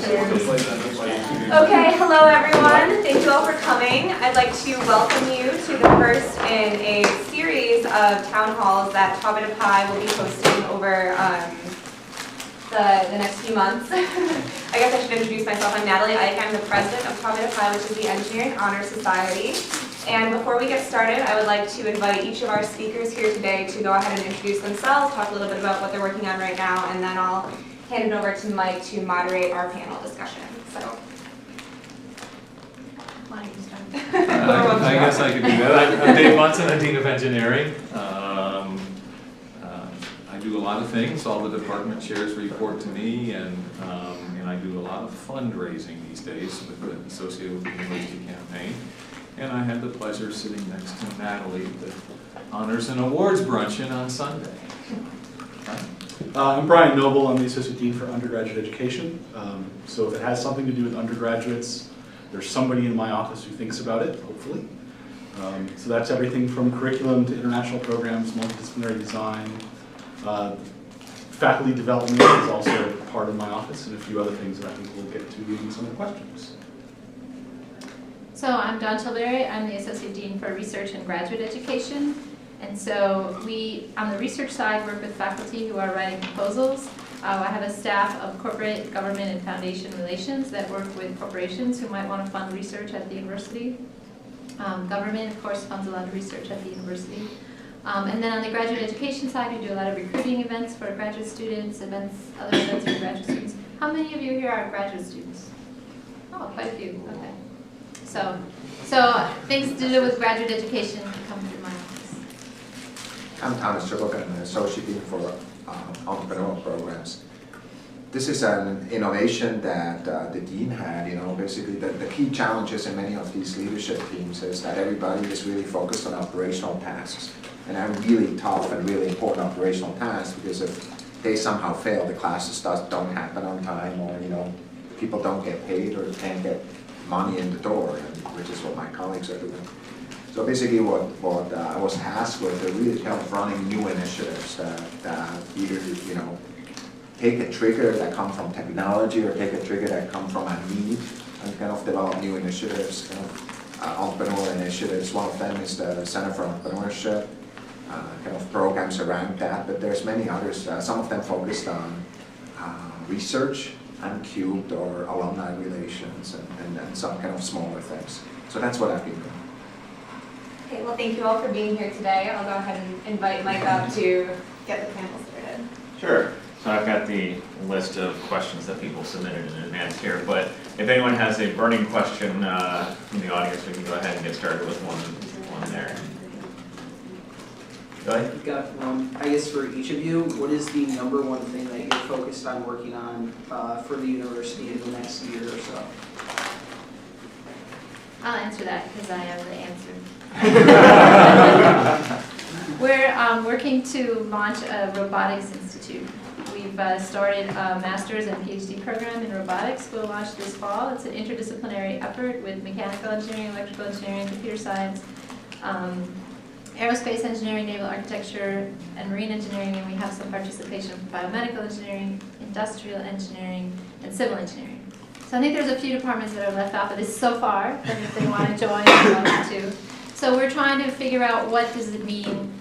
Okay, hello everyone. Thank you all for coming. I'd like to welcome you to the first in a series of town halls that Tauber Pi will be hosting over the next few months. I guess I should introduce myself. I'm Natalie Ike. I'm the president of Tauber Pi, which is the Engineering Honor Society. And before we get started, I would like to invite each of our speakers here today to go ahead and introduce themselves, talk a little bit about what they're working on right now, and then I'll hand it over to Mike to moderate our panel discussion. So, why don't you start? I guess I could do that. I'm Dave Munson, I'm Dean of Engineering. I do a lot of things. All the department chairs report to me, and I do a lot of fundraising these days associated with the university campaign. And I had the pleasure of sitting next to Natalie at the Honors and Awards Bruncheon on Sunday. I'm Brian Noble. I'm the Associate Dean for Undergraduate Education. So if it has something to do with undergraduates, there's somebody in my office who thinks about it, hopefully. So that's everything from curriculum to international programs, multidisciplinary design. Faculty development is also part of my office, and a few other things that I think we'll get to in some of the questions. So I'm Dawn Tilbury. I'm the Associate Dean for Research and Graduate Education. And so we, on the research side, work with faculty who are writing proposals. I have a staff of corporate, government, and foundation relations that work with corporations who might want to fund research at the university. Government, of course, funds a lot of research at the university. And then on the graduate education side, we do a lot of recruiting events for graduate students, other events for graduate students. How many of you here are graduate students? Oh, quite a few. Okay. So things to do with graduate education come through my office. I'm Zurbuchen, I'm an Associate Dean for Entrepreneurial Programs. This is an innovation that the Dean had. Basically the key challenges in many of these leadership teams is that everybody is really focused on operational tasks. And are really tough and really important operational tasks, because if they somehow fail, the classes don't happen on time, or people don't get paid or can't get money in the door, which is what my colleagues are doing. So basically what I was tasked with, they're really kind of running new initiatives that either, take a trigger that come from technology or take a trigger that come from a need and kind of develop new initiatives, entrepreneurial initiatives. One of them is the Center for Entrepreneurship, kind of programs around that, but there's many others. Some of them focused on research, Uncubed, or alumni relations, and some kind of smaller things. So that's what I've been doing. Okay, well, thank you all for being here today. I'll go ahead and invite Mike up to get the panel started. Sure. So I've got the list of questions that people submitted in advance here, but if anyone has a burning question from the audience, we can go ahead and get started with one there. Go ahead. I've got one, I guess, for each of you. What is the number one thing that you're focused on working on for the university in the next year or so? I'll answer that because I have the answer. We're working to launch a robotics institute. We've started a master's and PhD program in robotics. We'll launch this fall. It's an interdisciplinary effort with mechanical engineering, electrical engineering, computer science, aerospace engineering, naval architecture, and marine engineering, and we have some participation from biomedical engineering, industrial engineering, and civil engineering. So I think there's a few departments that are left out of this so far, but if they want to join, they're welcome to. So we're trying to figure out what does it mean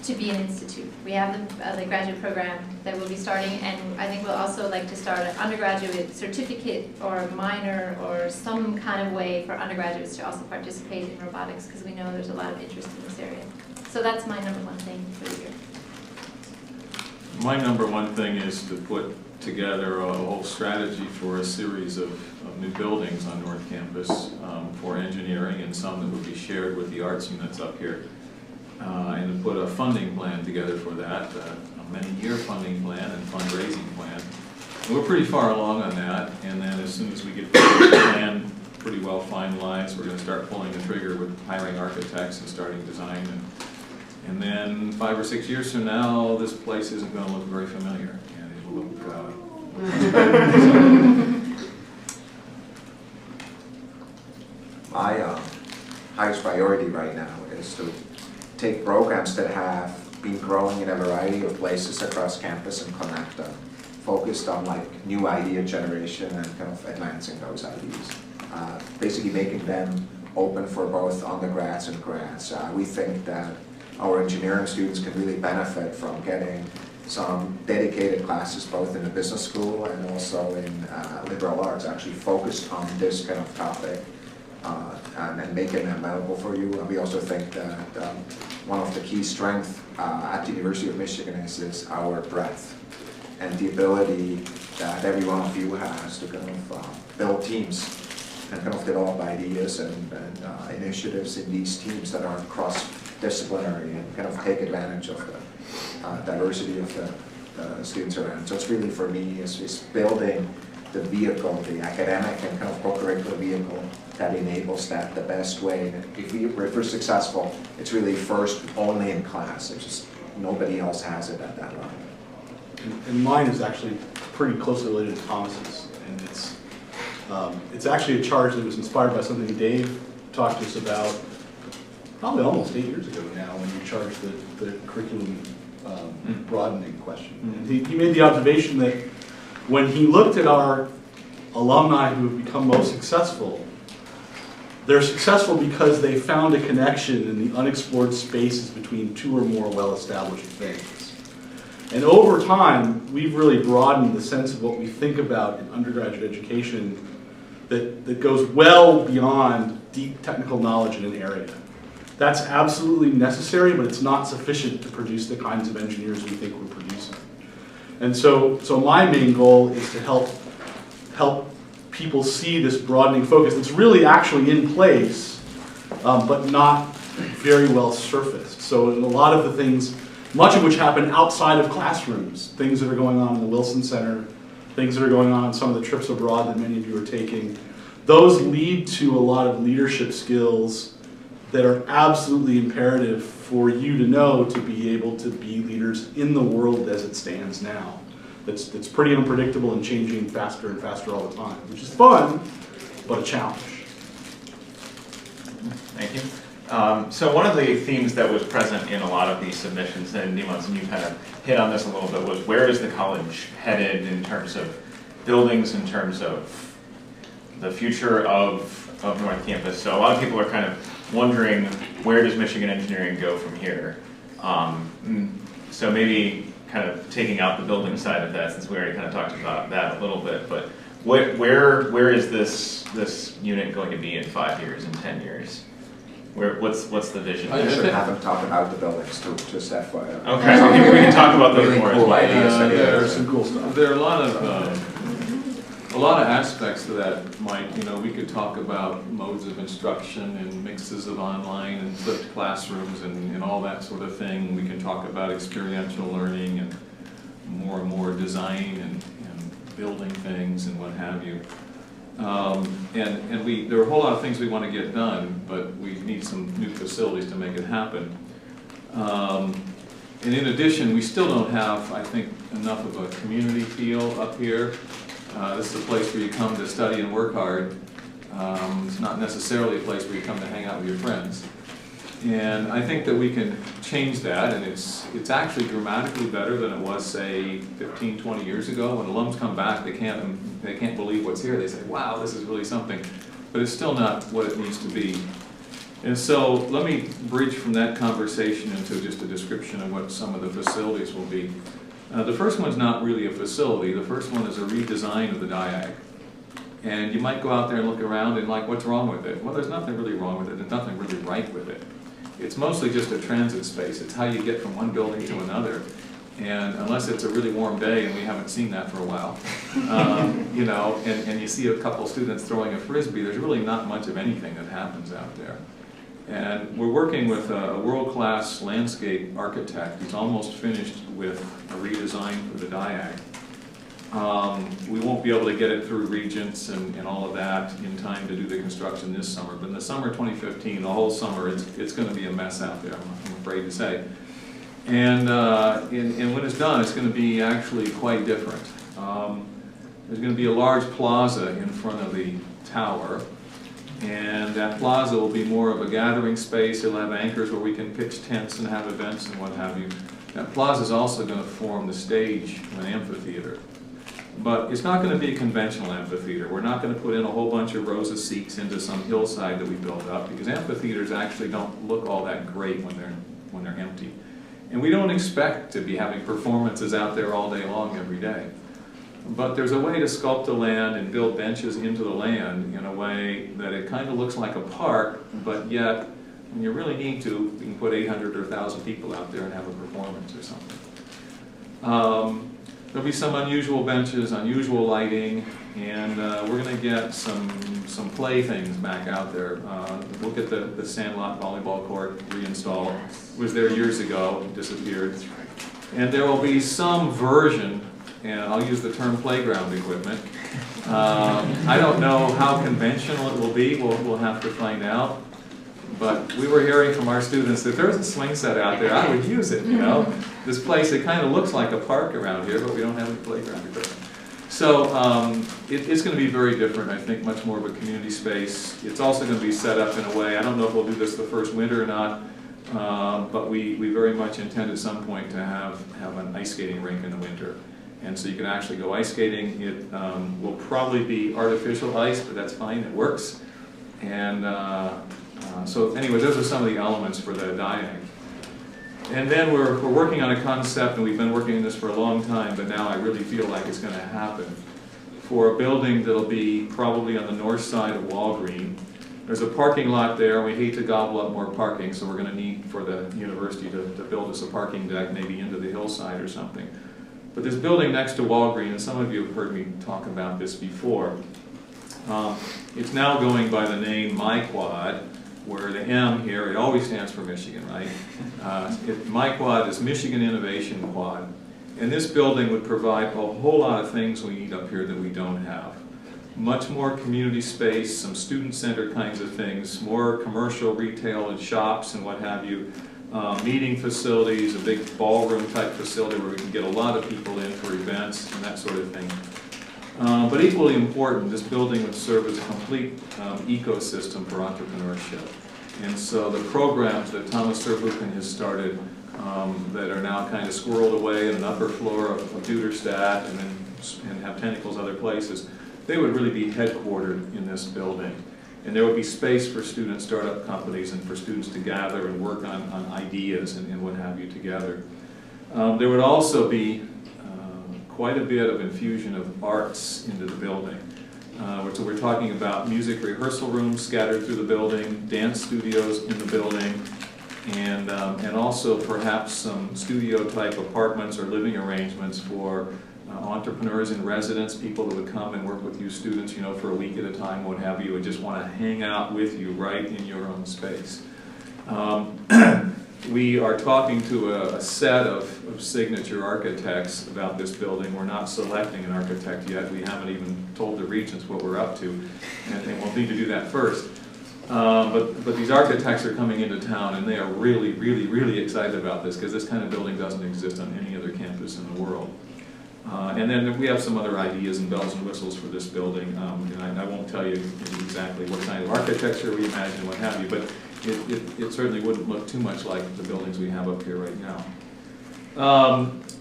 to be an institute. We have the graduate program that we'll be starting, and I think we'll also like to start an undergraduate certificate or a minor or some kind of way for undergraduates to also participate in robotics, because we know there's a lot of interest in this area. So that's my number one thing for the year. My number one thing is to put together a whole strategy for a series of new buildings on North Campus for engineering, and some that would be shared with the arts units up here. And to put a funding plan together for that, a many-year funding plan and fundraising plan. And we're pretty far along on that, and then as soon as we get the plan pretty well finalized, we're going to start pulling the trigger with hiring architects and starting design. And then 5 or 6 years from now, this place isn't going to look very familiar, and it will look My highest priority right now is to take programs that have been growing in a variety of places across campus and connect them focused on like new idea generation and kind of advancing those ideas. Basically making them open for both undergrads and grads. We think that our engineering students can really benefit from getting some dedicated classes both in the business school and also in liberal arts, actually focused on this kind of topic and making them available for you. And we also think that one of the key strengths at the University of Michigan is our breadth and the ability that every one of you has to kind of build teams and kind of develop ideas and initiatives in these teams that are cross-disciplinary and kind of take advantage of the diversity of the students around. So it's really, for me, is building the vehicle, the academic and kind of co-curricular vehicle that enables that the best way. And if we're successful, it's really first only in class. It's just nobody else has it at that level. And mine is actually pretty closely related to Thomas's, and it's actually a charge that was inspired by something Dave talked to us about probably almost 8 years ago now, when you charged the curriculum broadening question. And he made the observation that when he looked at our alumni who have become most successful, they're successful because they found a connection in the unexplored spaces between two or more well-established things. And over time, we've really broadened the sense of what we think about in undergraduate education that goes well beyond deep technical knowledge in an area. That's absolutely necessary, but it's not sufficient to produce the kinds of engineers we think we're producing. And so my main goal is to help people see this broadening focus. It's really actually in place, but not very well surfaced. So in a lot of the things, much of which happen outside of classrooms, things that are going on in the Wilson Center, things that are going on in some of the trips abroad that many of you are taking, those lead to a lot of leadership skills that are absolutely imperative for you to know to be able to be leaders in the world as it stands now. That's pretty unpredictable and changing faster and faster all the time, which is fun, but a challenge. Thank you. So one of the themes that was present in a lot of these submissions, and Munson, you kind of hit on this a little bit, was where is the college headed in terms of buildings, in terms of the future of North Campus. So a lot of people are kind of wondering, where does Michigan engineering go from here? So maybe kind of taking out the building side of that, since we already kind of talked about that a little bit, but where is this unit going to be in 5 years, in 10 years? What's the vision? I should have them talk about the buildings too, just FYI. Okay, so maybe we can talk about those Really more as cool well. ideas. There's some cool stuff. There are a lot of aspects to that, Mike. You know, we could talk about modes of instruction and mixes of online and flipped classrooms and all that sort of thing. We can talk about experiential learning and more design and building things and what have you. There are a whole lot of things we want to get done, but we need some new facilities to make it happen. And in addition, we still don't have, I think, enough of a community feel up here. This is a place where you come to study and work hard. It's not necessarily a place where you come to hang out with your friends. And I think that we can change that, and it's actually dramatically better than it was, say, 15, 20 years ago. When alums come back, they can't believe what's here. They say, wow, this is really something. But it's still not what it needs to be. And so let me bridge from that conversation into just a description of what some of the facilities will be. The first one's not really a facility. The first one is a redesign of the diag. And you might go out there and look around and like, what's wrong with it? Well, there's nothing really wrong with it. There's nothing really right with it. It's mostly just a transit space. It's how you get from one building to another. And unless it's a really warm day, and we haven't seen that for a while, you know, and you see a couple students throwing a Frisbee, there's really not much of anything that happens out there. And we're working with a world-class landscape architect who's almost finished with a redesign for the diag. We won't be able to get it through Regents and all of that in time to do the construction this summer, but in the summer 2015, the whole summer, it's going to be a mess out there, I'm afraid to say. And when it's done, it's going to be actually quite different. There's going to be a large plaza in front of the tower, and that plaza will be more of a gathering space. It'll have anchors where we can pitch tents and have events and what have you. That plaza is also going to form the stage of an amphitheater. But it's not going to be a conventional amphitheater. We're not going to put in a whole bunch of rows of seats into some hillside that we built up, because amphitheaters actually don't look all that great when they're empty. And we don't expect to be having performances out there all day long every day. But there's a way to sculpt the land and build benches into the land in a way that it kind of looks like a park, but yet when you really need to, you can put 800 or 1,000 people out there and have a performance or something. There'll be some unusual benches, unusual lighting, and we're going to get some playthings back out there. We'll get the Sandlot volleyball court reinstalled. It was there years ago, it disappeared. And there will be some version, and I'll use the term playground equipment. I don't know how conventional it will be, we'll have to find out. But we were hearing from our students that if there was a swing set out there, I would use it, you know. This place, it kind of looks like a park around here, but we don't have any playground equipment. So it's going to be very different, I think, much more of a community space. It's also going to be set up in a way, I don't know if we'll do this the first winter or not, but we very much intend at some point to have an ice skating rink in the winter. And so you can actually go ice skating. It will probably be artificial ice, but that's fine, it works. And so anyway, those are some of the elements for the DIAG. And then we're working on a concept, and we've been working on this for a long time, but now I really feel like it's going to happen, for a building that'll be probably on the north side of Walgreen. There's a parking lot there, and we hate to gobble up more parking, so we're going to need for the university to build us a parking deck, maybe into the hillside or something. But this building next to Walgreen, and some of you have heard me talk about this before, it's now going by the name MyQuad, where the M here, it always stands for Michigan, right? MyQuad is Michigan Innovation Quad. And this building would provide a whole lot of things we need up here that we don't have. Much more community space, some student center kinds of things, more commercial, retail, and shops and what have you. Meeting facilities, a big ballroom type facility where we can get a lot of people in for events and that sort of thing. But equally important, this building would serve as a complete ecosystem for entrepreneurship. And so the programs that Thomas Zurbuchen has started that are now kind of squirreled away in an upper floor of Duderstadt and have tentacles other places, they would really be headquartered in this building. And there would be space for student startup companies and for students to gather and work on ideas and what have you together. There would also be quite a bit of infusion of arts into the building. So we're talking about music rehearsal rooms scattered through the building, dance studios in the building, and also perhaps some studio-type apartments or living arrangements for entrepreneurs in residence, people that would come and work with you students, you know, for a week at a time, what have you, and just want to hang out with you right in your own space. We are talking to a set of signature architects about this building. We're not selecting an architect yet. We haven't even told the regents what we're up to, and we'll need to do that first. But these architects are coming into town, and they are really, really, really excited about this, because this kind of building doesn't exist on any other campus in the world. And then we have some other ideas and bells and whistles for this building. And I won't tell you exactly what kind of architecture we imagine, what have you, but it certainly wouldn't look too much like the buildings we have up here right now.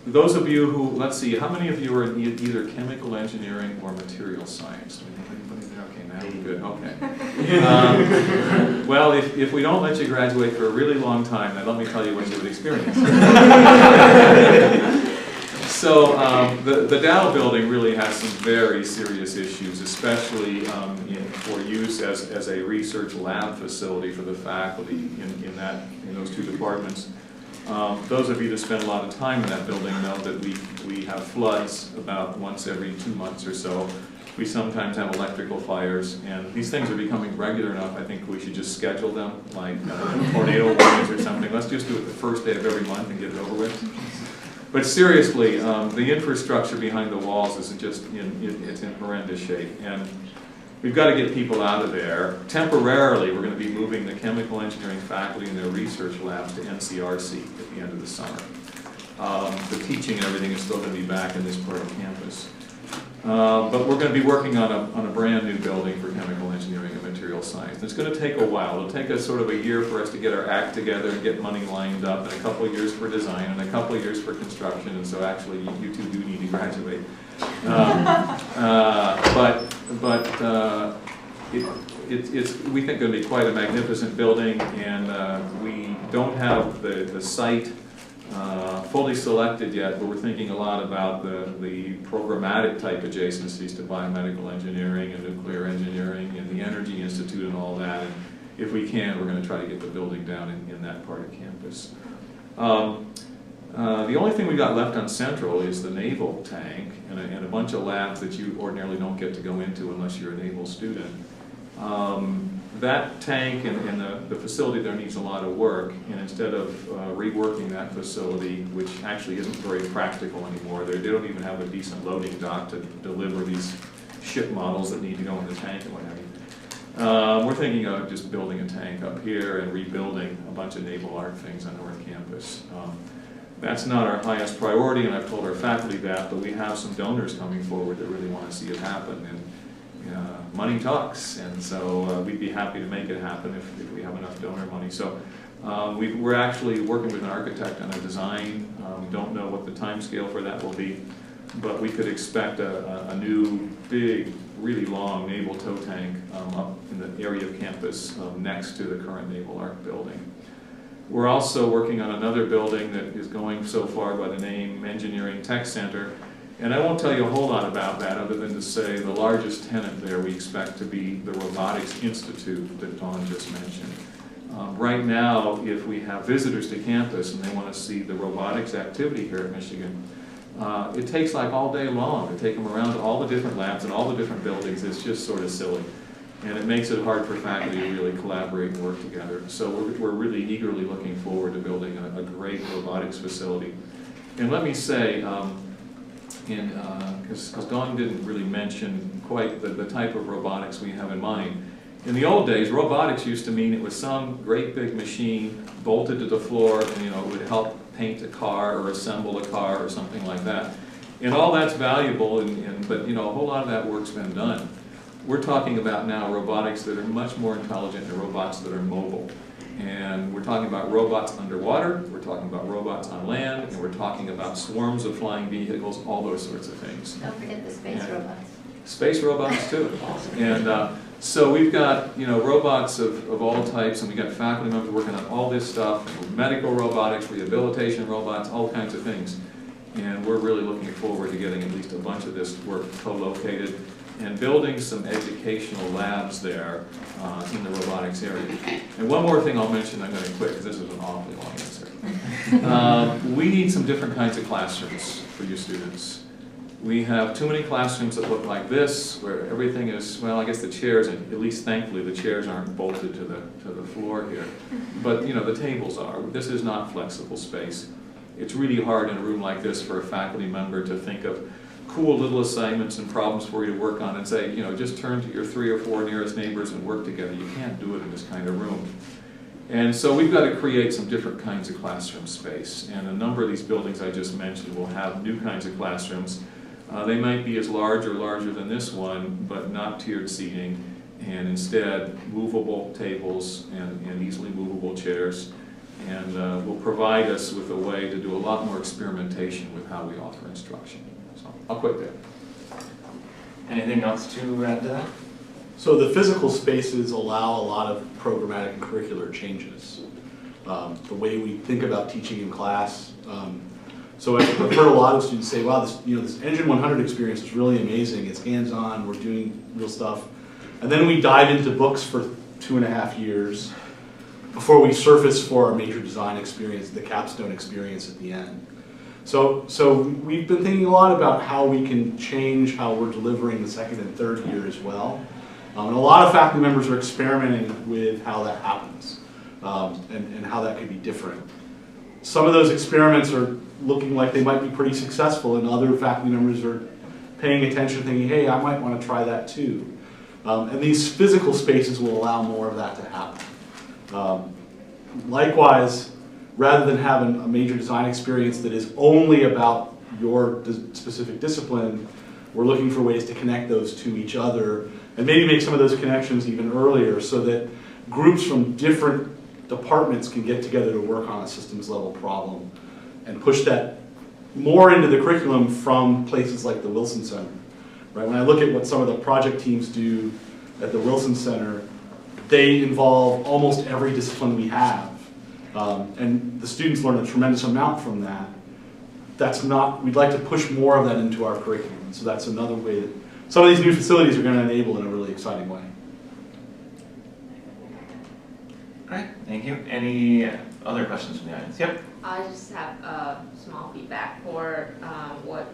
Those of you who, let's see, how many of you are in either chemical engineering or material science? Do we have anybody there? Okay, Natalie, good, okay. Well, if we don't let you graduate for a really long time, then let me tell you what you would experience. So the Dow building really has some very serious issues, especially for use as a research lab facility for the faculty in those two departments. Those of you that spend a lot of time in that building know that we have floods about once every 2 months or so. We sometimes have electrical fires, and these things are becoming regular enough. I think we should just schedule them, like tornado warnings or something. Let's just do it the first day of every month and get it over with. But seriously, the infrastructure behind the walls is just it's in horrendous shape, and we've got to get people out of there. Temporarily, we're going to be moving the chemical engineering faculty and their research labs to NCRC at the end of the summer. The teaching and everything is still going to be back in this part of campus. But we're going to be working on a brand new building for chemical engineering and material science. It's going to take a while. It'll take us sort of a year for us to get our act together and get money lined up, and a couple of years for design, and a couple of years for construction, and so actually you two do need to graduate. It's we think going to be quite a magnificent building, and we don't have the site fully selected yet, but we're thinking a lot about the programmatic type adjacencies to biomedical engineering and nuclear engineering and the Energy Institute and all that. And if we can, we're going to try to get the building down in that part of campus. The only thing we got left on Central is the naval tank and a bunch of labs that you ordinarily don't get to go into unless you're a naval student. That tank and the facility there needs a lot of work, and instead of reworking that facility, which actually isn't very practical anymore, they don't even have a decent loading dock to deliver these ship models that need to go in the tank and what have you. We're thinking of just building a tank up here and rebuilding a bunch of naval art things on North Campus. That's not our highest priority, and I've told our faculty that, but we have some donors coming forward that really want to see it happen. And money talks, and so we'd be happy to make it happen if we have enough donor money. So we're actually working with an architect on a design. We don't know what the time scale for that will be, but we could expect a new, big, really long naval tow tank up in the area of campus next to the current Naval Arc building. We're also working on another building that is going so far by the name Engineering Tech Center. And I won't tell you a whole lot about that other than to say the largest tenant there we expect to be the Robotics Institute that Dawn just mentioned. Right now, if we have visitors to campus and they want to see the robotics activity here at Michigan, it takes like all day long to take them around to all the different labs and all the different buildings. It's just sort of silly. And it makes it hard for faculty to really collaborate and work together. So we're really eagerly looking forward to building a great robotics facility. And let me say, because Dawn didn't really mention quite the type of robotics we have in mind. In the old days, robotics used to mean it was some great big machine bolted to the floor and it would help paint a car or assemble a car or something like that. And all that's valuable, but a whole lot of that work's been done. We're talking about now robotics that are much more intelligent and robots that are mobile. And we're talking about robots underwater, we're talking about robots on land, and we're talking about swarms of flying vehicles, all those sorts of things. Don't forget the space robots. Space robots too. And so we've got robots of all types, and we've got faculty members working on all this stuff, medical robotics, rehabilitation robots, all kinds of things. And we're really looking forward to getting at least a bunch of this work co-located and building some educational labs there in the robotics area. And one more thing I'll mention, I'm going to quit because this is an awfully long answer. We need some different kinds of classrooms for you students. We have too many classrooms that look like this, where everything is, well, I guess the chairs, and at least thankfully the chairs aren't bolted to the floor here. But the tables are. This is not flexible space. It's really hard in a room like this for a faculty member to think of cool little assignments and problems for you to work on and say, just turn to your 3 or 4 nearest neighbors and work together. You can't do it in this kind of room. And so we've got to create some different kinds of classroom space. And a number of these buildings I just mentioned will have new kinds of classrooms. They might be as large or larger than this one, but not tiered seating, and instead movable tables and easily movable chairs. And will provide us with a way to do a lot more experimentation with how we offer instruction. So I'll quit there. Anything else to add to that? So the physical spaces allow a lot of programmatic and curricular changes. The way we think about teaching in class. So I've heard a lot of students say, wow, this Engine 100 experience is really amazing. It's hands-on, we're doing real stuff. And then we dive into books for 2.5 years before we surface for our major design experience, the capstone experience at the end. So we've been thinking a lot about how we can change how we're delivering the second and third year as well. And a lot of faculty members are experimenting with how that happens and how that could be different. Some of those experiments are looking like they might be pretty successful, and other faculty members are paying attention thinking, hey, I might want to try that too. And these physical spaces will allow more of that to happen. Likewise, rather than having a major design experience that is only about your specific discipline, we're looking for ways to connect those to each other and maybe make some of those connections even earlier so that groups from different departments can get together to work on a systems level problem and push that more into the curriculum from places like the Wilson Center. Right? When I look at what some of the project teams do at the Wilson Center, they involve almost every discipline we have. And the students learn a tremendous amount from that. We'd like to push more of that into our curriculum. So that's another way that some of these new facilities are going to enable in a really exciting way. All right, thank you. Any other questions from the audience? Yep. I just have small feedback for what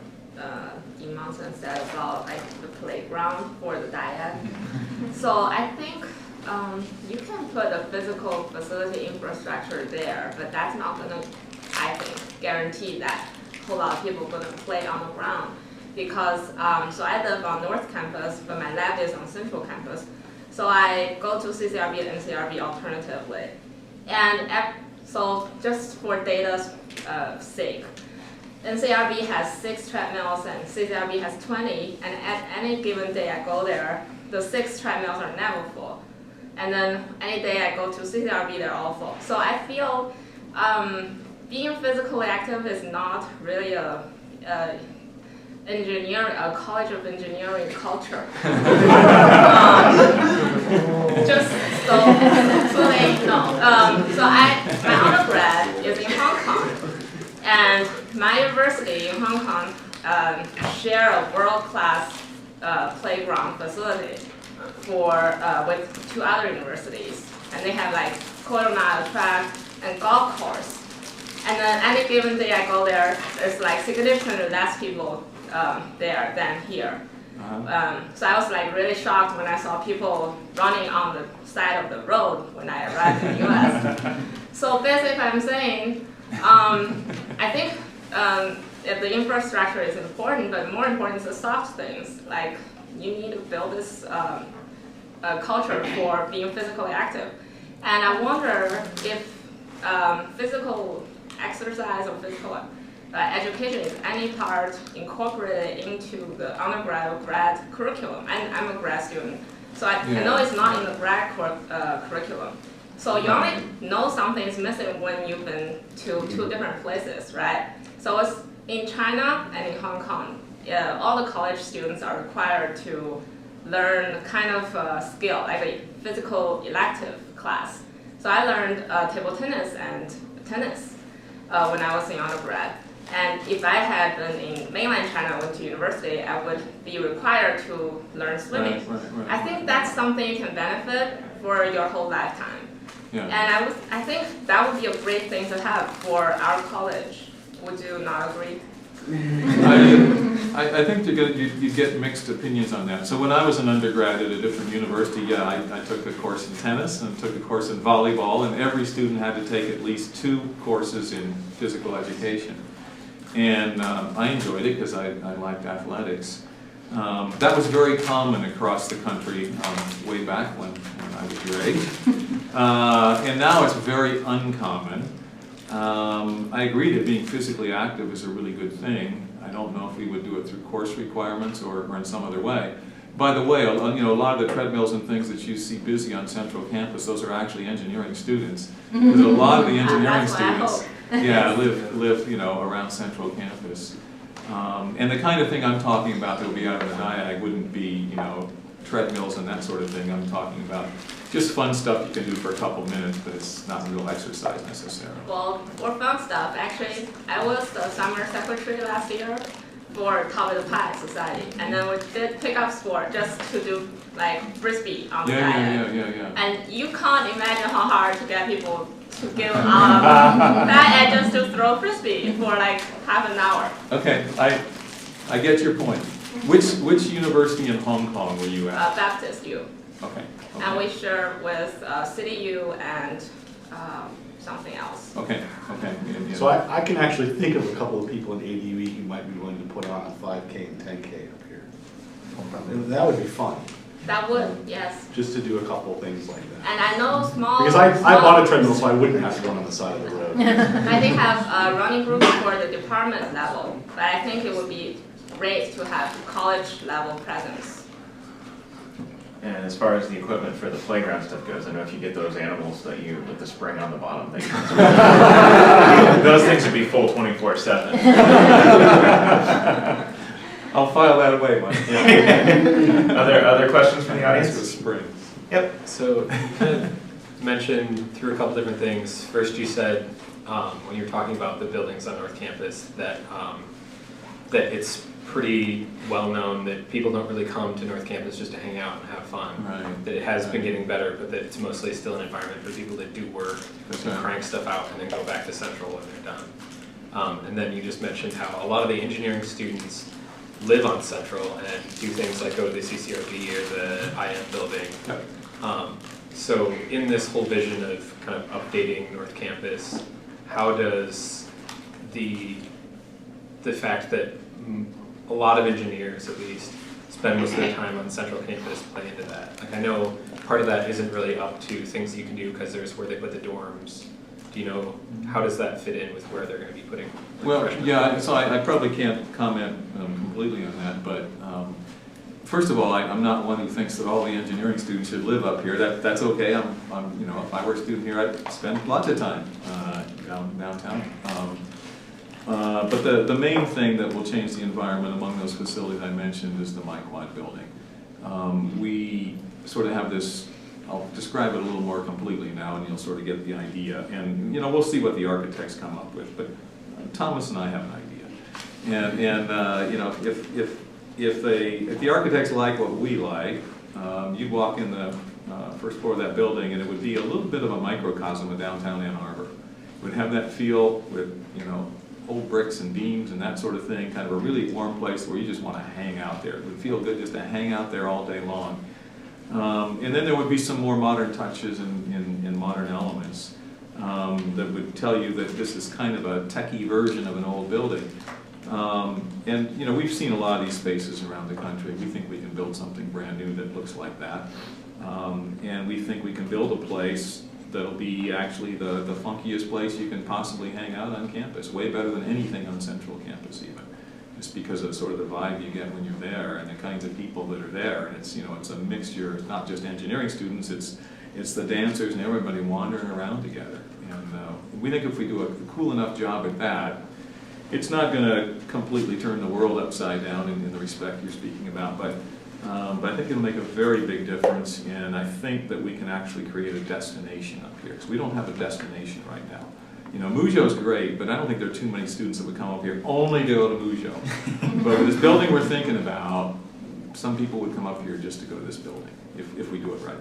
Dean Munson said about like the playground for the DIAD. So I think you can put a physical facility infrastructure there, but that's not gonna, I think, guarantee that a whole lot of people are gonna play on the ground. Because, so I live on North Campus, but my lab is on Central Campus. So I go to CCRB and NCRB alternatively. And so just for data's sake, NCRB has 6 treadmills and CCRB has 20, and at any given day I go there, the 6 treadmills are never full. And then any day I go to CCRB, they're all full. So I feel being physically active is not really a college of engineering culture. Just so they know. So my undergrad is in Hong Kong, and my university in Hong Kong share a world-class playground facility with 2 other universities, and they have like quarter-mile track and golf course. And then any given day I go there, there's like significantly less people there than here. So I was like really shocked when I saw people running on the side of the road when I arrived in the US. So basically I'm saying, I think if the infrastructure is important, but more important is the soft things. Like you need to build this culture for being physically active. And I wonder if physical exercise or physical education is any part incorporated into the undergrad or grad curriculum. I'm a grad student, so I know it's not in the grad curriculum. So you only know something is missing when you've been to 2 different places, right? So it's in China and in Hong Kong, all the college students are required to learn kind of a skill, like a physical elective class. So I learned table tennis and tennis when I was in undergrad. And if I had been in mainland China and went to university, I would be required to learn swimming. Right. I think that's something you can benefit for your whole lifetime. Yeah. And I think that would be a great thing to have for our college. Would you not agree? I think you get mixed opinions on that. So when I was an undergrad at a different university, I took a course in tennis and took a course in volleyball, and every student had to take at least 2 courses in physical education. And I enjoyed it because I liked athletics. That was very common across the country way back when I was your age. And now it's very uncommon. I agree that being physically active is a really good thing. I don't know if we would do it through course requirements or in some other way. By the way, a lot of the treadmills and things that you see busy on Central Campus, those are actually engineering students. Because a lot of the engineering students live around Central Campus. And the kind of thing I'm talking about that will be out of the DIAG wouldn't be, treadmills and that sort of thing. I'm talking about just fun stuff you can do for a couple minutes, but it's not real exercise necessarily. Well, for fun stuff, actually, I was the summer secretary last year for Top of the Pie Society, and then we did pickup sport just to do like frisbee on the diet. Yeah. And you can't imagine how hard to get people to get out of that and just to throw frisbee for like half an hour. Okay, I get your point. Which university in Hong Kong were you at? Baptist U. Okay. And we share with City U and something else. Okay. Yeah. So I can actually think of a couple of people in ADUE who might be willing to put on a 5K and 10K up here. And that would be fun. That would, yes. Just to do a couple of things like that. And I know small. Because I bought a treadmill so I wouldn't have to run on the side of the road. I think have running groups for the department level, but I think it would be great to have college level presence. And as far as the equipment for the playground stuff goes, I know if you get those animals that you, with the spring on the bottom, they those things would be full 24/7. I'll file that away, Mike. Other questions from the That's audience? the spring. Yep. So you kind of mentioned through a couple different things. First, you said when you were talking about the buildings on North Campus that that it's pretty well known that people don't really come to North Campus just to hang out and have fun. Right. That it has been getting better, but that it's mostly still an environment for people that do work That's and right. crank stuff out and then go back to Central when they're done. And then you just mentioned how a lot of the engineering students live on Central and do things like go to the CCRB or the IM building. Yep. So in this whole vision of kind of updating North Campus, how does the fact that a lot of engineers, at least, spend most of their time on Central Campus play into that? Like, I know part of that isn't really up to things that you can do because there's where they put the dorms. Do you know, how does that fit in with where they're going to be putting like, Well, freshmen? yeah, so I probably can't comment completely on that, but first of all, I'm not one who thinks that all the engineering students should live up here. That's okay. I'm you know, if I were a student here, I'd spend lots of time downtown. But the main thing that will change the environment among those facilities I mentioned is the MyQuad building. We sort of have this, I'll describe it a little more completely now and you'll sort of get the idea. And you know, we'll see what the architects come up with, but Thomas and I have an idea. And you know, if the architects like what we like, you'd walk in the first floor of that building and it would be a little bit of a microcosm of downtown Ann Arbor. It would have that feel with, you know, old bricks and beams and that sort of thing, kind of a really warm place where you just want to hang out there. It would feel good just to hang out there all day long. And then there would be some more modern touches in modern elements that would tell you that this is kind of a techie version of an old building. And you know, we've seen a lot of these spaces around the country. We think we can build something brand new that looks like that. And we think we can build a place that'll be actually the funkiest place you can possibly hang out on campus, way better than anything on Central Campus even, just because of sort of the vibe you get when you're there and the kinds of people that are there. And it's, you know, it's a mixture, it's not just engineering students, it's the dancers and everybody wandering around together. And we think if we do a cool enough job at that, it's not going to completely turn the world upside down in the respect you're speaking about, but I think it'll make a very big difference, and I think that we can actually create a destination up here, because we don't have a destination right now. You know, Mujo's great, but I don't think there are too many students that would come up here only to go to Mujo. But with this building we're thinking about, some people would come up here just to go to this building, if we do it right.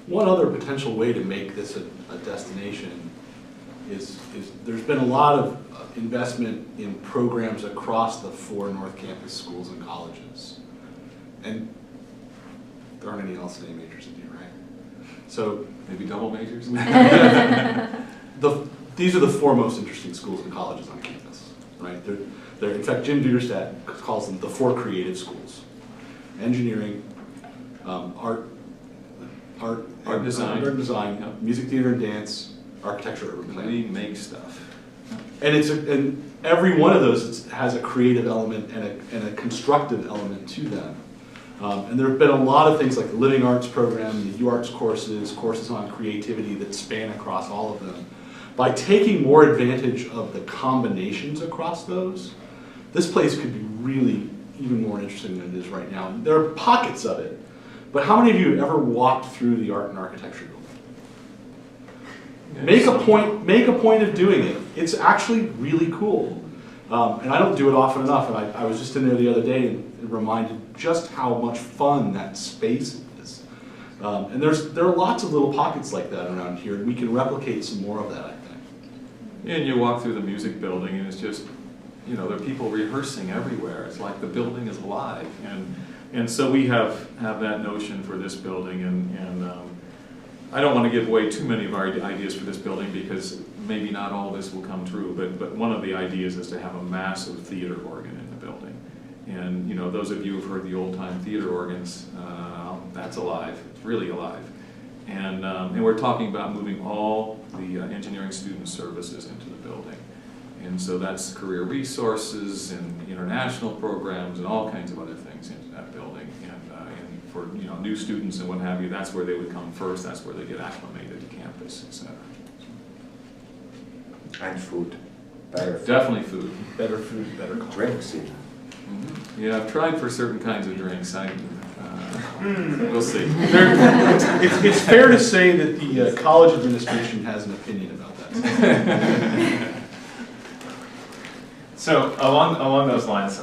One other potential way to make this a destination is there's been a lot of investment in programs across the 4 North Campus schools and colleges. And there aren't any LCA majors in here, right? So Maybe double majors? these are the 4 most interesting schools and colleges on campus, right? They're in fact, Jim Duderstadt calls them the 4 creative schools: engineering, art design, Yep. music, theater and dance, architecture, urban planning. We make stuff. And every one of those has a creative element and a constructive element to them. And there have been a lot of things like the Living Arts program, the UArts courses on creativity that span across all of them. By taking more advantage of the combinations across those, this place could be really even more interesting than it is right now. There are pockets of it, but how many of you have ever walked through the art and architecture building? Make a point of doing it. It's actually really cool. And I don't do it often enough, and I was just in there the other day and reminded just how much fun that space is. And there are lots of little pockets like that around here, and we can replicate some more of that, I think. And you walk through the music building and it's just, you know, there are people rehearsing everywhere. It's like the building is alive. And so we have that notion for this building, and I don't want to give away too many of our ideas for this building because maybe not all this will come true, but one of the ideas is to have a massive theater organ in the building. And you know, those of you who've heard the old-time theater organs, that's alive. It's really alive. And we're talking about moving all the engineering student services into the building. And so that's career resources and international programs and all kinds of other things into that building. And for new students and what have you, that's where they would come first. That's where they get acclimated to campus, etc. And food, better food. Definitely food. Better food, better culture. Drinks even. Yeah, I've tried for certain kinds of drinks. We'll see. It's fair to say that the college administration has an opinion about that. So along those lines,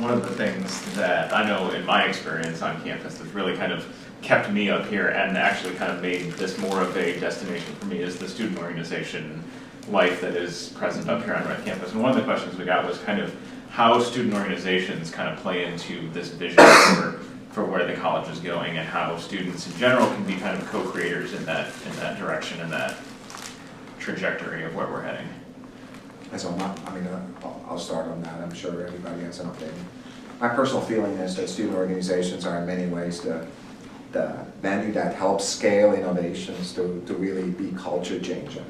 one of the things that I know in my experience on campus that's really kind of kept me up here and actually kind of made this more of a destination for me is the student organization life that is present up here on North Campus. And one of the questions we got was kind of how student organizations kind of play into this vision for where the college is going, and how students in general can be kind of co-creators in that direction, in that trajectory of where we're heading. And so I'll start on that. I'm sure everybody has an opinion. My personal feeling is that student organizations are in many ways the venue that helps scale innovations to really be culture changing.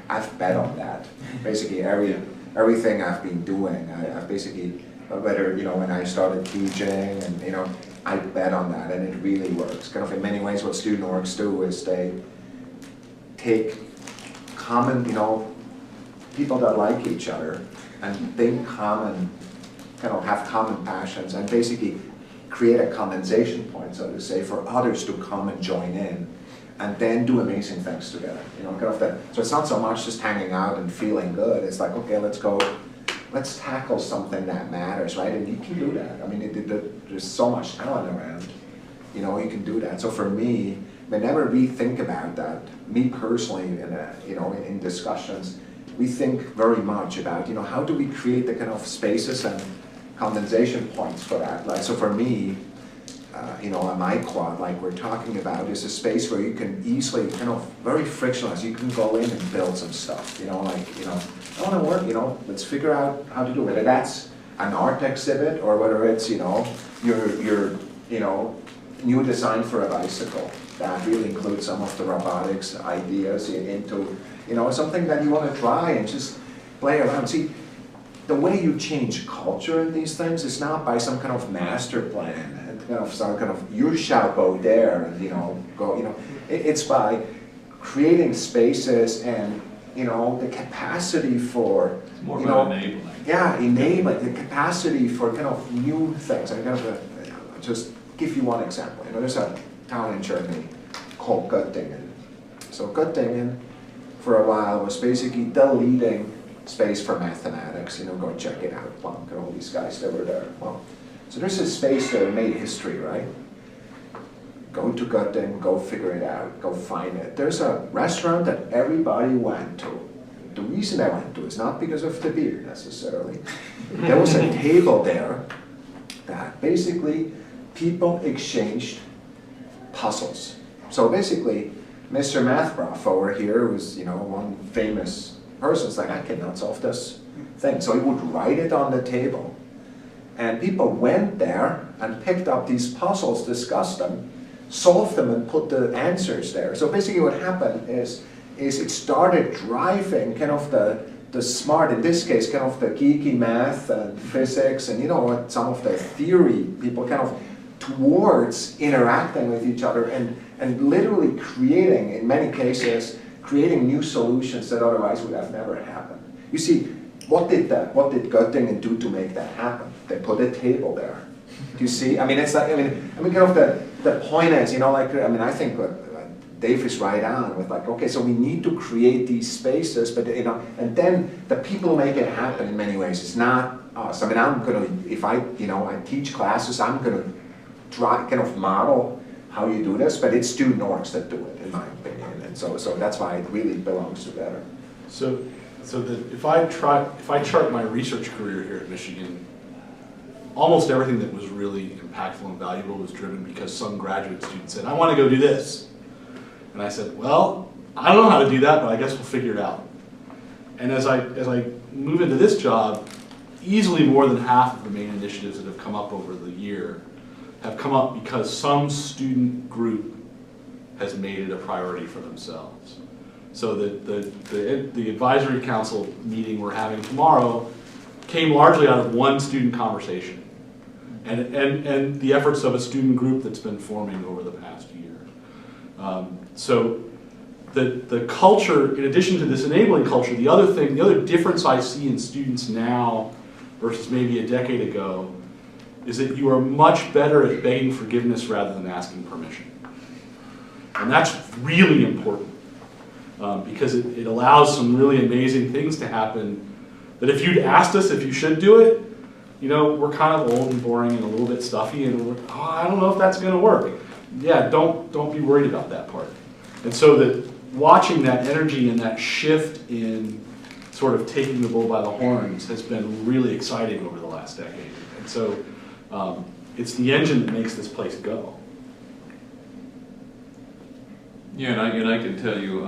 I've bet on that. Basically everything I've been doing, I've basically, whether, when I started teaching and, I bet on that, and it really works. Kind of in many ways what student orgs do is they take common, people that like each other and think common, have common passions, and basically create a condensation point, so to say, for others to come and join in and then do amazing things together. So it's not so much just hanging out and feeling good. It's like, okay, let's tackle something that matters, right? And you can do that. There's so much talent around. You can do that. So for me, whenever we think about that, me personally, in discussions, we think very much about, how do we create the kind of spaces and condensation points for that. So for me, a my quad, like we're talking about, is a space where you can easily, very frictionless, you can go in and build some stuff, I want to work, let's figure out how to do it. Whether that's an art exhibit or whether it's, your new design for a bicycle that really includes some of the robotics ideas into, something that you want to try and just play around. See, the way you change culture in these things is not by some kind of master plan and some kind of, you shall go there and, it's by creating spaces and, the capacity for, It's more about enabling. Yeah, enabling, the capacity for kind of new things. I'm going to just give you one example. There's a town in Germany called Göttingen. So Göttingen, for a while, was basically the leading space for mathematics. Go check it out. Planck and all these guys that were there. Well, so there's a space that made history, right? Go to Göttingen, go figure it out, go find it. There's a restaurant that everybody went to. The reason I went to is not because of the beer necessarily. There was a table there that basically people exchanged puzzles. So basically, Mr. Math Prof over here was, one famous person. It's like, I cannot solve this thing. So he would write it on the table. And people went there and picked up these puzzles, discussed them, solved them, and put the answers there. So basically what happened is it started driving kind of the smart, in this case, kind of the geeky math and physics and, some of the theory people kind of towards interacting with each other and literally creating, in many cases, creating new solutions that otherwise would have never happened. You see, what did Göttingen do to make that happen? They put a table there. Do you see? It's like, kind of the point is, I think Dave is right on with like, okay, so we need to create these spaces, but and then the people who make it happen in many ways, it's not us. I'm gonna, if I teach classes, I'm gonna try kind of model how you do this, but it's student orgs that do it, in my opinion, and so that's why it really belongs together. So if I chart my research career here at Michigan, almost everything that was really impactful and valuable was driven because some graduate student said, I want to go do this. And I said, well, I don't know how to do that, but I guess we'll figure it out. And as I move into this job, easily more than half of the main initiatives that have come up over the year have come up because some student group has made it a priority for themselves. So the advisory council meeting we're having tomorrow came largely out of one student conversation and the efforts of a student group that's been forming over the past year. So the culture, in addition to this enabling culture, the other difference I see in students now versus maybe a decade ago is that you are much better at begging forgiveness rather than asking permission. And that's really important because it allows some really amazing things to happen that if you'd asked us if you should do it, you know, we're kind of old and boring and a little bit stuffy and we're, oh, I don't know if that's gonna work. Yeah, don't be worried about that part. And so that watching that energy and that shift in sort of taking the bull by the horns has been really exciting over the last decade. And so it's the engine that makes this place go. Yeah, and I can tell you,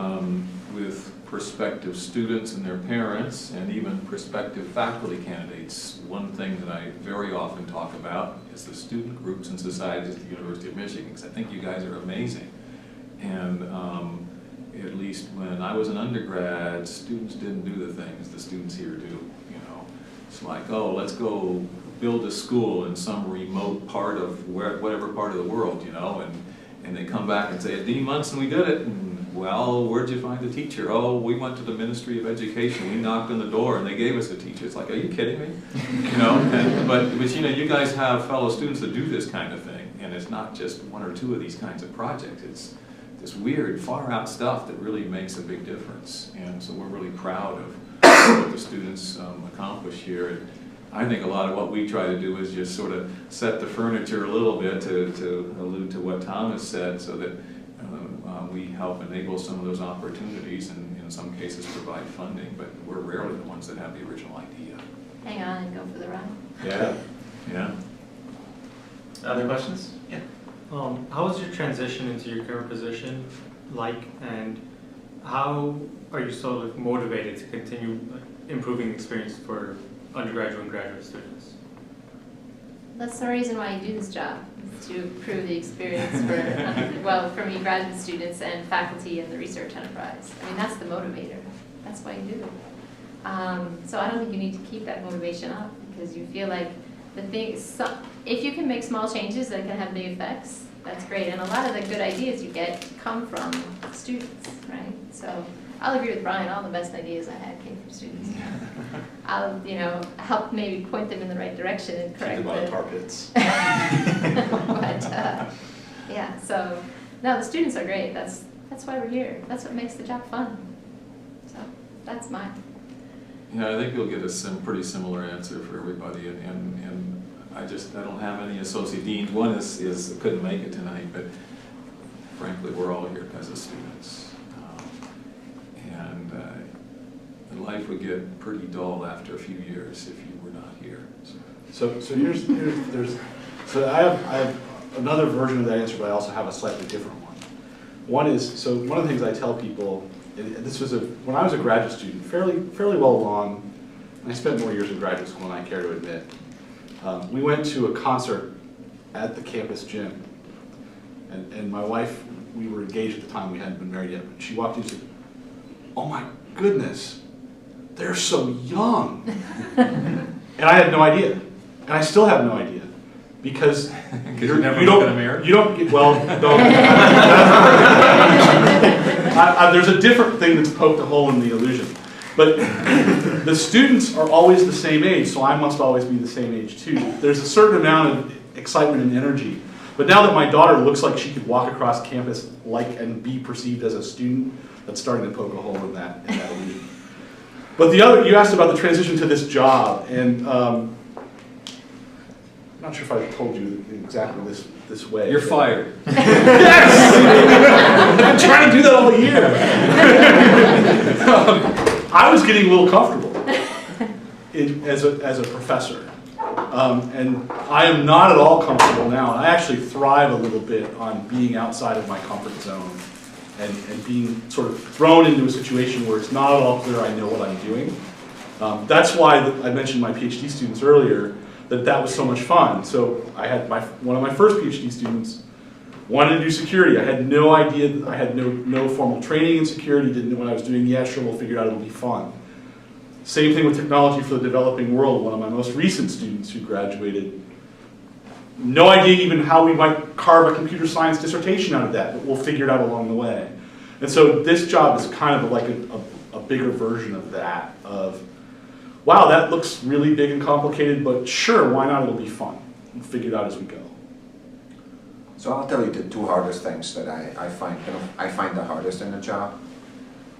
with prospective students and their parents, and even prospective faculty candidates, one thing that I very often talk about is the student groups and societies at the University of Michigan, because I think you guys are amazing. And at least when I was an undergrad, students didn't do the things the students here do, you know. It's like, oh, let's go build a school in some remote part of whatever part of the world, you know, and they come back and say, at Dean Munson, we did it. And, well, where'd you find a teacher? Oh, we went to the Ministry of Education. We knocked on the door and they gave us a teacher. It's like, are you kidding me? You know, but you know, you guys have fellow students that do this kind of thing, and it's not just one or two of these kinds of projects. It's this weird, far out stuff that really makes a big difference. And so we're really proud of what the students accomplish here. And I think a lot of what we try to do is just sort of set the furniture a little bit to allude to what Thomas said, so that we help enable some of those opportunities and in some cases provide funding, but we're rarely the ones that have the original idea. Hang on and go for the ride. Yeah, yeah. Other questions? Yeah. How was your transition into your current position like, and how are you sort of motivated to continue improving experience for undergraduate and graduate students? That's the reason why you do this job, is to improve the experience for, well, for me, graduate students and faculty in the research enterprise. I mean, that's the motivator. That's why you do it. So I don't think you need to keep that motivation up, because you feel like the things, if you can make small changes that can have big effects, that's great. And a lot of the good ideas you get come from students, right? So I'll agree with Brian, all the best ideas I had came from students. I'll, you know, help maybe point them in the right direction and correct Think about tar pits. but, yeah, so, no, the students are great. That's why we're here. That's what makes the job fun. So, that's mine. Yeah, I think you'll get a pretty similar answer for everybody, and I don't have any associate deans. One is couldn't make it tonight, but frankly, we're all here because of students. And life would get pretty dull after a few years if you were not here. So I have another version of that answer, but I also have a slightly different one. One is, so one of the things I tell people, and this was when I was a graduate student, fairly well along, and I spent more years in graduate school than I care to admit. We went to a concert at the campus gym, and my wife, we were engaged at the time, we hadn't been married yet, but she walked in and said, "Oh my goodness, they're so young." And I had no idea, and I still have no idea, because you don't get, well, no. There's a different thing that's poked a hole in the illusion. But the students are always the same age, so I must always be the same age too. There's a certain amount of excitement and energy. But now that my daughter looks like she could walk across campus and be perceived as a student, that's starting to poke a hole in that illusion. But you asked about the transition to this job, and I'm not sure if I told you exactly this way. You're fired. Yes! I've been trying to do that all year. I was getting a little comfortable as a professor. And I am not at all comfortable now. I actually thrive a little bit on being outside of my comfort zone and being sort of thrown into a situation where it's not at all clear I know what I'm doing. That's why I mentioned my PhD students earlier, that was so much fun. So I had one of my first PhD students Wanted to do security. I had no idea, I had no formal training in security, didn't know what I was doing. Yeah, sure, we'll figure it out, it'll be fun. Same thing with technology for the developing world. One of my most recent students who graduated, no idea even how we might carve a computer science dissertation out of that, but we'll figure it out along the way. And so this job is kind of like a bigger version of that, of, wow, that looks really big and complicated, but sure, why not, it'll be fun. We'll figure it out as we go. So I'll tell you the two hardest things that I find the hardest in the job.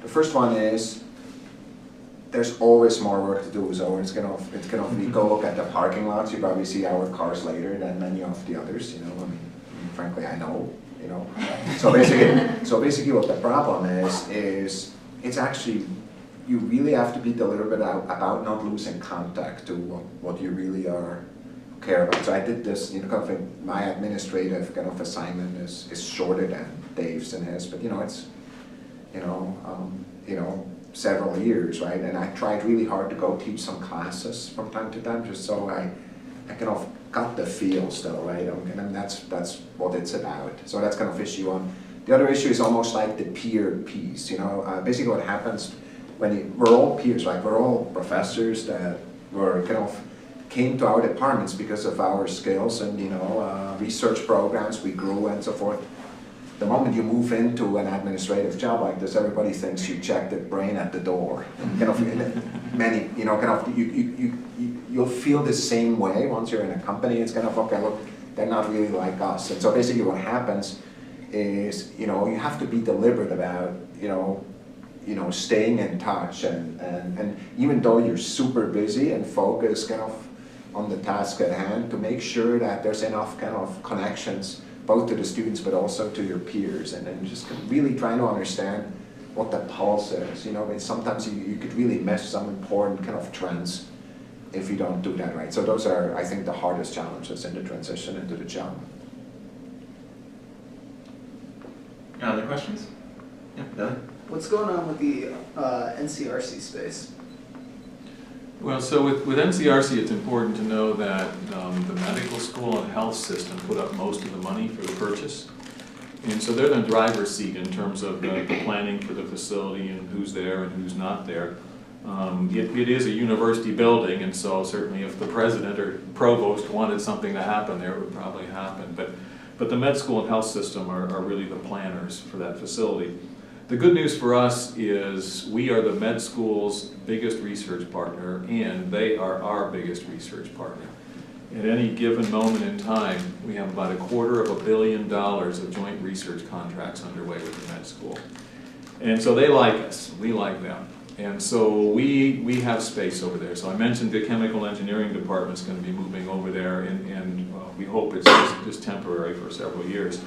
The first one is there's always more work to do, so it's gonna we go look at the parking lots, you probably see our cars later than many of the others, you know, I mean frankly I know, you know. So basically what the problem is it's actually, you really have to be deliberate about not losing contact to what you really care about. So I did this, you know, kind of my administrative kind of assignment is shorter than Dave's and his, but you know, it's, you know, several years, right? And I tried really hard to go teach some classes from time to time, just so I kind of got the feel still, right? And that's what it's about. So that's kind of issue one. The other issue is almost like the peer piece, you know. Basically what happens when we're all peers, right? We're all professors that were kind of came to our departments because of our skills and, you know, research programs, we grew and so forth. The moment you move into an administrative job like this, everybody thinks you check the brain at the door. Kind of many, you know, kind of you'll feel the same way once you're in a company. It's kind of, okay, look, they're not really like us. And so basically what happens is, you know, you have to be deliberate about, you know, staying in touch and even though you're super busy and focused kind of on the task at hand, to make sure that there's enough kind of connections both to the students but also to your peers, and then just really trying to understand what the pulse is. You know, I mean, sometimes you could really miss some important kind of trends if you don't do that right. So those are, I think, the hardest challenges in the transition into the job. Other questions? Yeah, Billy? What's going on with the NCRC space? Well, so with NCRC, it's important to know that the medical school and health system put up most of the money for the purchase. And so they're in the driver's seat in terms of the planning for the facility and who's there and who's not there. It is a university building, and so certainly if the president or provost wanted something to happen there, it would probably happen. But the med school and health system are really the planners for that facility. The good news for us is we are the med school's biggest research partner, and they are our biggest research partner. At any given moment in time, we have about $250 million of joint research contracts underway with the med school. And so they like us, we like them. And so we have space over there. So I mentioned the chemical engineering department is going to be moving over there, and we hope it's just temporary for several years.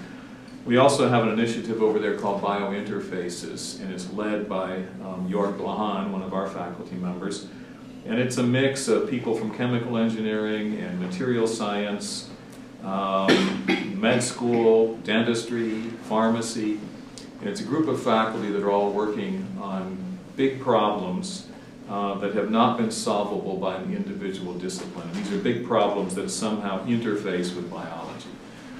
We also have an initiative over there called Biointerfaces, and it's led by Jorg Lahan, one of our faculty members. And it's a mix of people from chemical engineering and material science, med school, dentistry, pharmacy. And it's a group of faculty that are all working on big problems that have not been solvable by an individual discipline. And these are big problems that somehow interface with biology.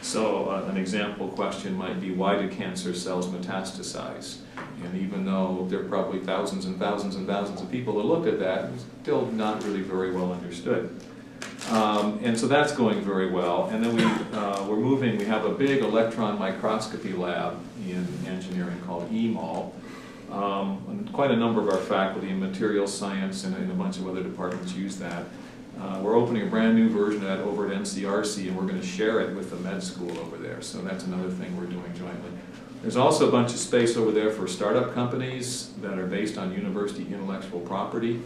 So an example question might be, why do cancer cells metastasize? And even though there are probably thousands and thousands and thousands of people that looked at that, it's still not really very well understood. And so that's going very well. And then we have a big electron microscopy lab in engineering called EMAL. And quite a number of our faculty in material science and a bunch of other departments use that. We're opening a brand new version of that over at NCRC, and we're going to share it with the med school over there. So that's another thing we're doing jointly. There's also a bunch of space over there for startup companies that are based on university intellectual property.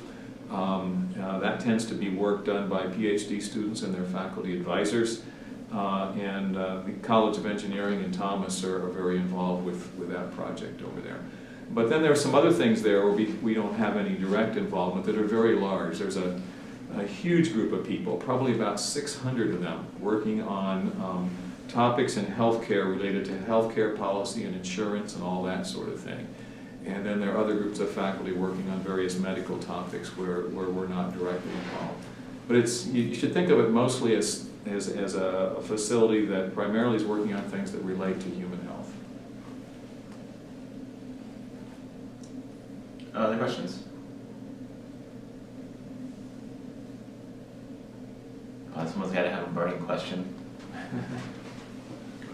That tends to be work done by PhD students and their faculty advisors. And the College of Engineering in Thomas are very involved with that project over there. But then there are some other things there where we don't have any direct involvement that are very large. There's a huge group of people, probably about 600 of them, working on topics in healthcare related to healthcare policy and insurance and all that sort of thing. And then there are other groups of faculty working on various medical topics where we're not directly involved. But you should think of it mostly as as a facility that primarily is working on things that relate to human health. Other questions? Someone's got to have a burning question.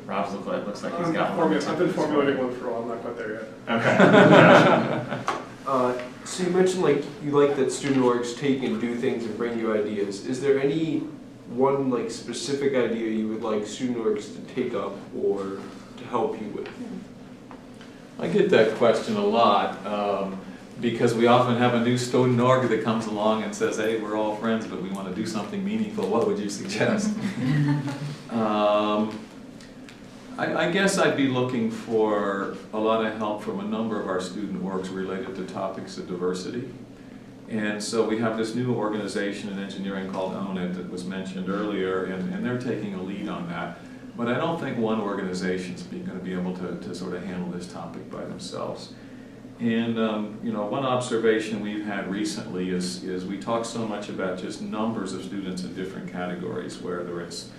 Rob's looks like he's got one. I've been formulating one for a while, I'm not quite there yet. Okay. So you mentioned like you like that student orgs take and do things and bring you ideas. Is there any one like specific idea you would like student orgs to take up or to help you with? I get that question a lot because we often have a new student org that comes along and says, hey, we're all friends, but we want to do something meaningful. What would you suggest? I guess I'd be looking for a lot of help from a number of our student orgs related to topics of diversity. And so we have this new organization in engineering called Own It that was mentioned earlier, and they're taking a lead on that. But I don't think one organization's going to be able to sort of handle this topic by themselves. And you know, one observation we've had recently is we talk so much about just numbers of students in different categories, whether it's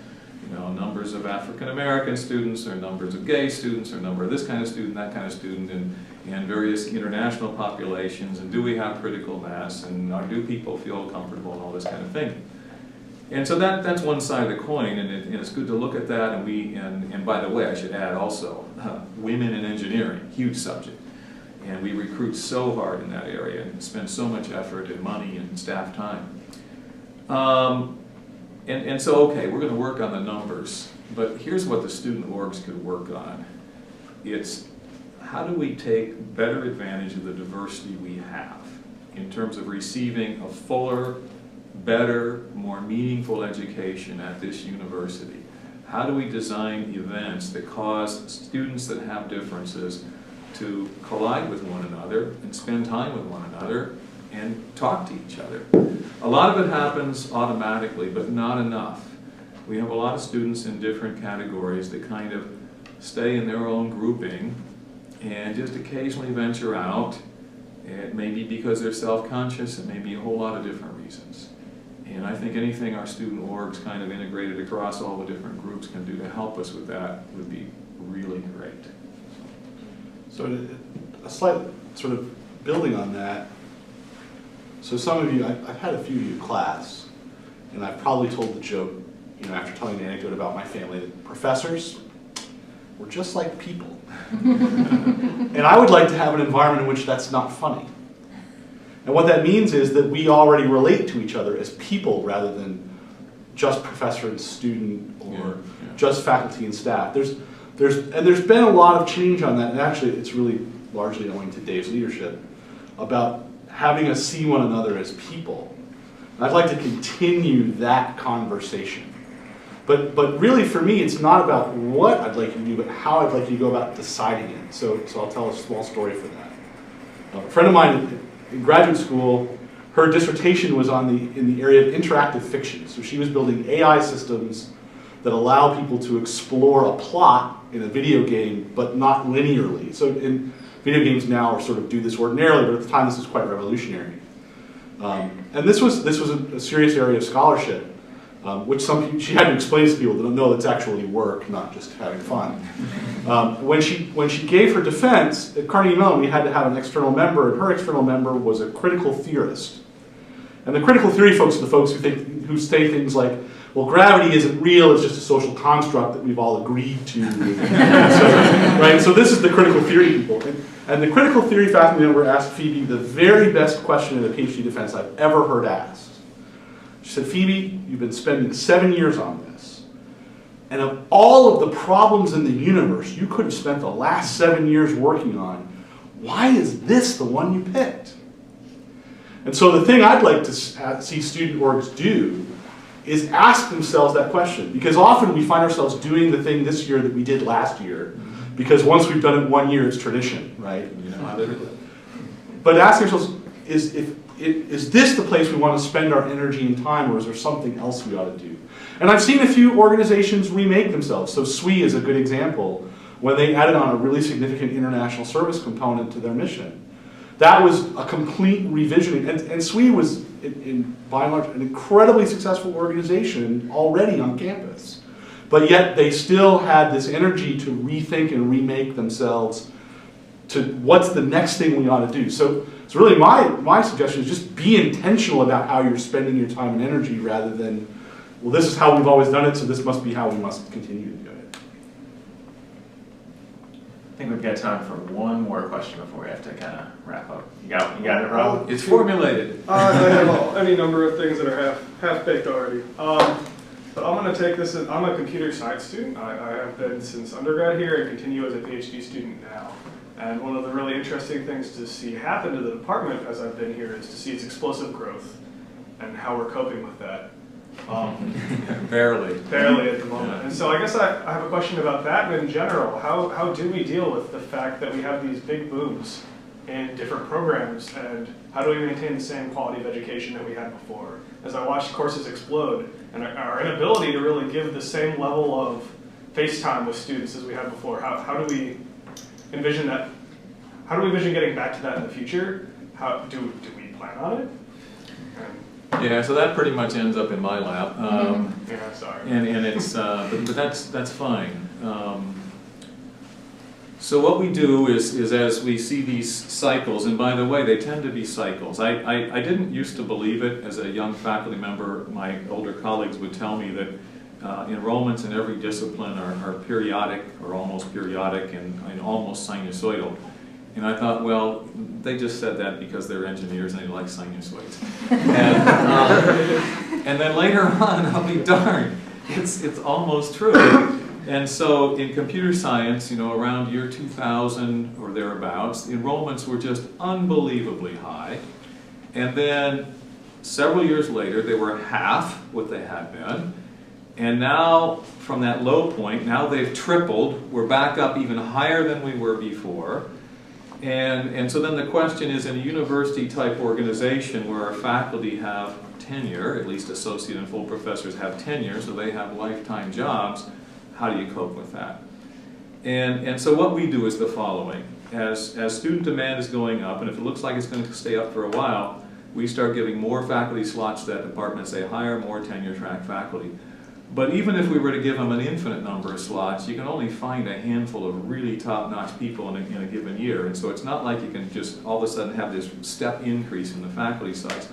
numbers of African American students, or numbers of gay students, or number of this kind of student, that kind of student, and various international populations, and do we have critical mass, and do people feel comfortable, and all this kind of thing. And so that's one side of the coin, and it's good to look at that, and by the way, I should add also, women in engineering, huge subject. And we recruit so hard in that area, and spend so much effort and money and staff time. And so, okay, we're going to work on the numbers, but here's what the student orgs could work on. It's how do we take better advantage of the diversity we have in terms of receiving a fuller, better, more meaningful education at this university? How do we design events that cause students that have differences to collide with one another and spend time with one another and talk to each other? A lot of it happens automatically, but not enough. We have a lot of students in different categories that kind of stay in their own grouping and just occasionally venture out. It may be because they're self-conscious, it may be a whole lot of different reasons. And I think anything our student orgs kind of integrated across all the different groups can do to help us with that would be really great. So a slight sort of building on that, so some of you, I've had a few of you in class, and I've probably told the joke, after telling the anecdote about my family, that professors were just like people. And I would like to have an environment in which that's not funny. And what that means is that we already relate to each other as people rather than just professor and student or just faculty and staff. There's been a lot of change on that, and actually it's really largely owing to Dave's leadership, about having us see one another as people. And I'd like to continue that conversation. But really for me, it's not about what I'd like you to do, but how I'd like you to go about deciding it. So I'll tell a small story for that. A friend of mine in graduate school, her dissertation was in the area of interactive fiction. So she was building AI systems that allow people to explore a plot in a video game, but not linearly. So in video games now sort of do this ordinarily, but at the time this was quite revolutionary. And this was a serious area of scholarship, which she had to explain to people that no, it's actually work, not just having fun. When she gave her defense at Carnegie Mellon, we had to have an external member, and her external member was a critical theorist. And the critical theory folks are the folks who say things like, well, gravity isn't real, it's just a social construct that we've all agreed to. So this is the critical theory people. And the critical theory faculty member asked Phoebe the very best question in a PhD defense I've ever heard asked. She said, Phoebe, you've been spending 7 years on this. And of all of the problems in the universe you could have spent the last 7 years working on, why is this the one you picked? And so the thing I'd like to see student orgs do is ask themselves that question. Because often we find ourselves doing the thing this year that we did last year, because once we've done it 1 year, it's tradition, right? But ask ourselves, is this the place we want to spend our energy and time, or is there something else we ought to do? And I've seen a few organizations remake themselves. So SWE is a good example, when they added on a really significant international service component to their mission. That was a complete revisioning, and SWE was by and large, an incredibly successful organization already on campus. But yet they still had this energy to rethink and remake themselves to what's the next thing we ought to do. So really my suggestion is just be intentional about how you're spending your time and energy rather than, well, this is how we've always done it, so this must be how we must continue to do it. I think we've got time for one more question before we have to kind of wrap up. You got it, Rob? It's formulated. I have any number of things that are half-baked already. But I'm going to take this, I'm a computer science student. I have been since undergrad here and continue as a PhD student now. And one of the really interesting things to see happen to the department as I've been here is to see its explosive growth and how we're coping with that. Barely. Barely at the moment. And so I guess I have a question about that in general. How do we deal with the fact that we have these big booms in different programs, and how do we maintain the same quality of education that we had before? As I watched courses explode, and our inability to really give the same level of face time with students as we had before, how do we envision that? How do we envision getting back to that in the future? How do we plan on it? Yeah, so that pretty much ends up in my lap. Yeah, sorry. And it's, but that's fine. So what we do is as we see these cycles, and by the way, they tend to be cycles. I didn't used to believe it as a young faculty member. My older colleagues would tell me that enrollments in every discipline are periodic or almost periodic and almost sinusoidal. And I thought, well, they just said that because they're engineers and they like sinusoids. And then later on, I'll be darned, it's almost true. And so in computer science, around year 2000 or thereabouts, the enrollments were just unbelievably high. And then several years later, they were half what they had been. And now, from that low point, now they've tripled. We're back up even higher than we were before. And so then the question is, in a university-type organization where our faculty have tenure, at least associate and full professors have tenure, so they have lifetime jobs, how do you cope with that? And so what we do is the following. As student demand is going up, and if it looks like it's going to stay up for a while, we start giving more faculty slots to that department, say hire more tenure-track faculty. But even if we were to give them an infinite number of slots, you can only find a handful of really top-notch people in a given year. And so it's not like you can just all of a sudden have this step increase in the faculty size.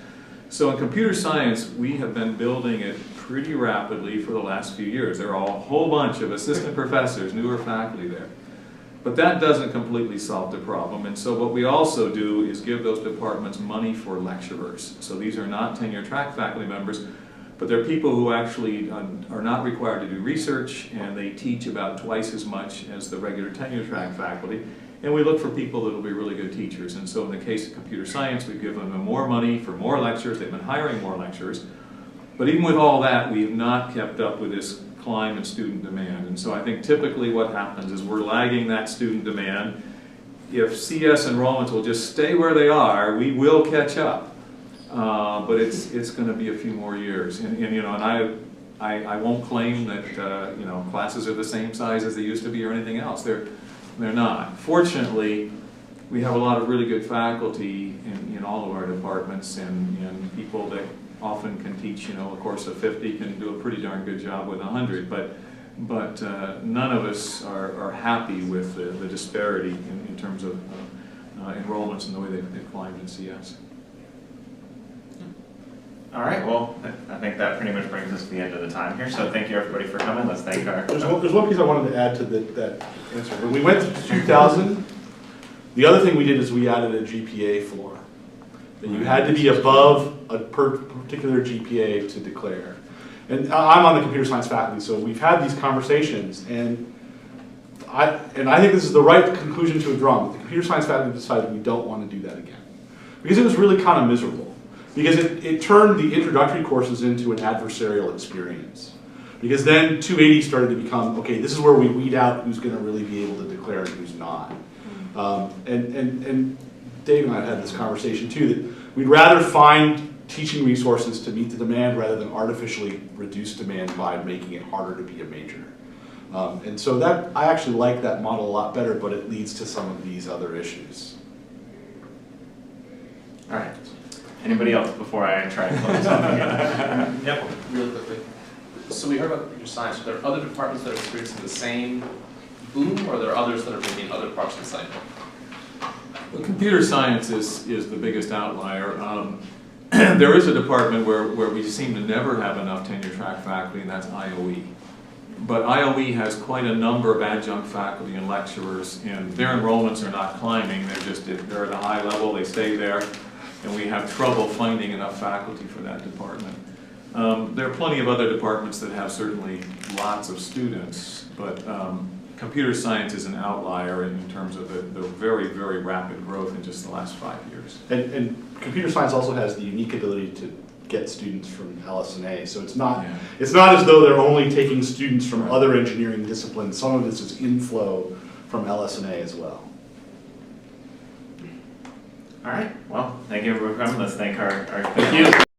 So in computer science, we have been building it pretty rapidly for the last few years. There are a whole bunch of assistant professors, newer faculty there. But that doesn't completely solve the problem. And so what we also do is give those departments money for lecturers. So these are not tenure-track faculty members, but they're people who actually are not required to do research, and they teach about twice as much as the regular tenure-track faculty. And we look for people that will be really good teachers. And so in the case of computer science, we've given them more money for more lecturers. They've been hiring more lecturers. But even with all that, we have not kept up with this climb in student demand. And so I think typically what happens is we're lagging that student demand. If CS enrollments will just stay where they are, we will catch up. But it's going to be a few more years. And I won't claim that classes are the same size as they used to be or anything else. They're not. Fortunately, we have a lot of really good faculty in all of our departments, and people that often can teach, a course of 50 can do a pretty darn good job with 100, but none of us are happy with the disparity in terms of enrollments and the way they've climbed in CS. All right, well, I think that pretty much brings us to the end of the time here, so thank you everybody for coming. Let's thank our... There's one piece I wanted to add to that answer. When we went to 2000, the other thing we did is we added a GPA floor. That you had to be above a particular GPA to declare. And I'm on the computer science faculty, so we've had these conversations, and I think this is the right conclusion to have drawn. The computer science faculty decided we don't want to do that again. Because it was really kind of miserable. Because it turned the introductory courses into an adversarial experience. Because then 280 started to become, okay, this is where we weed out who's going to really be able to declare and who's not. And Dave and I had this conversation too, that we'd rather find teaching resources to meet the demand rather than artificially reduce demand by making it harder to be a major. And so that, I actually like that model a lot better, but it leads to some of these other issues. All right. Anybody else before I try and close something again? Yep. Really quickly. So we heard about computer science. Are there other departments that are experiencing the same boom, or are there others that are maybe in other parts of the cycle? Well, computer science is the biggest outlier. There is a department where we seem to never have enough tenure track faculty, and that's IOE. But IOE has quite a number of adjunct faculty and lecturers, and their enrollments are not climbing. They're at a high level, they stay there, and we have trouble finding enough faculty for that department. There are plenty of other departments that have certainly lots of students, but computer science is an outlier in terms of the very, very rapid growth in just the last 5 years. And computer science also has the unique ability to get students from LS&A, so it's not as though they're only taking students from other engineering disciplines. Some of this is inflow from LS&A as well. All right, well, thank you everyone for coming. Let's thank our